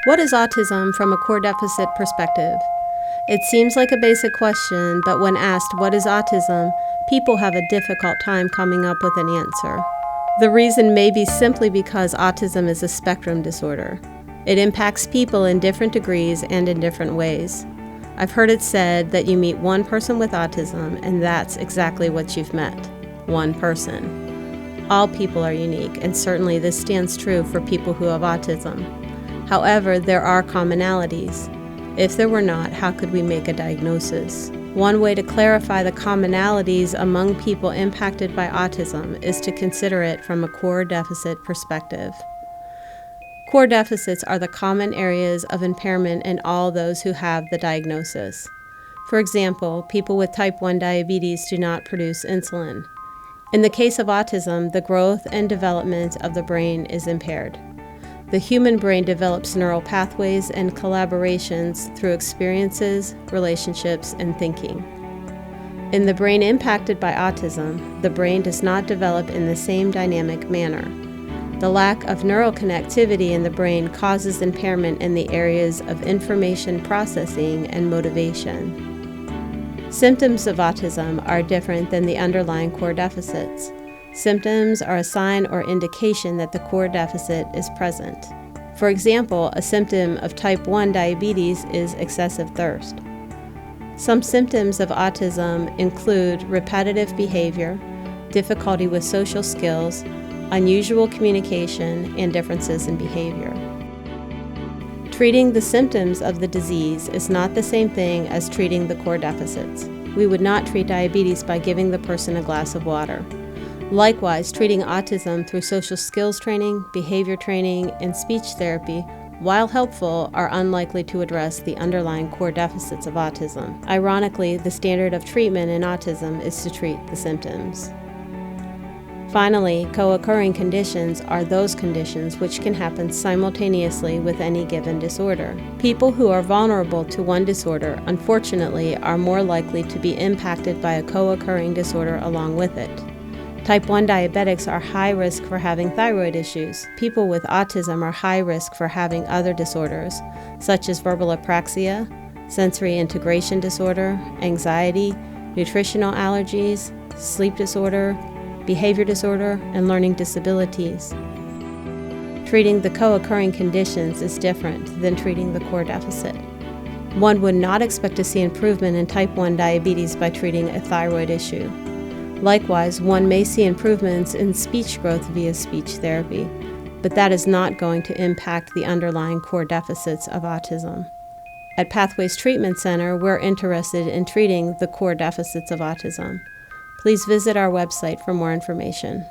What is autism from a core deficit perspective? It seems like a basic question, but when asked what is autism, people have a difficult time coming up with an answer. The reason may be simply because autism is a spectrum disorder. It impacts people in different degrees and in different ways. I've heard it said that you meet one person with autism, and that's exactly what you've met. One person. All people are unique, and certainly this stands true for people who have autism. However, there are commonalities. If there were not, how could we make a diagnosis? One way to clarify the commonalities among people impacted by autism is to consider it from a core deficit perspective. Core deficits are the common areas of impairment in all those who have the diagnosis. For example, people with type 1 diabetes do not produce insulin. In the case of autism, the growth and development of the brain is impaired. The human brain develops neural pathways and collaborations through experiences, relationships, and thinking. In the brain impacted by autism, the brain does not develop in the same dynamic manner. The lack of neural connectivity in the brain causes impairment in the areas of information processing and motivation. Symptoms of autism are different than the underlying core deficits. Symptoms are a sign or indication that the core deficit is present. For example, a symptom of type 1 diabetes is excessive thirst. Some symptoms of autism include repetitive behavior, difficulty with social skills, unusual communication, and differences in behavior. Treating the symptoms of the disease is not the same thing as treating the core deficits. We would not treat diabetes by giving the person a glass of water. Likewise, treating autism through social skills training, behavior training, and speech therapy, while helpful, are unlikely to address the underlying core deficits of autism. Ironically, the standard of treatment in autism is to treat the symptoms. Finally, co-occurring conditions are those conditions which can happen simultaneously with any given disorder. People who are vulnerable to one disorder, unfortunately, are more likely to be impacted by a co-occurring disorder along with it. Type 1 diabetics are high risk for having thyroid issues. People with autism are high risk for having other disorders, such as verbal apraxia, sensory integration disorder, anxiety, nutritional allergies, sleep disorder, behavior disorder, and learning disabilities. Treating the co-occurring conditions is different than treating the core deficit. One would not expect to see improvement in type 1 diabetes by treating a thyroid issue. Likewise, one may see improvements in speech growth via speech therapy, but that is not going to impact the underlying core deficits of autism. At Pathways Treatment Center, we're interested in treating the core deficits of autism. Please visit our website for more information.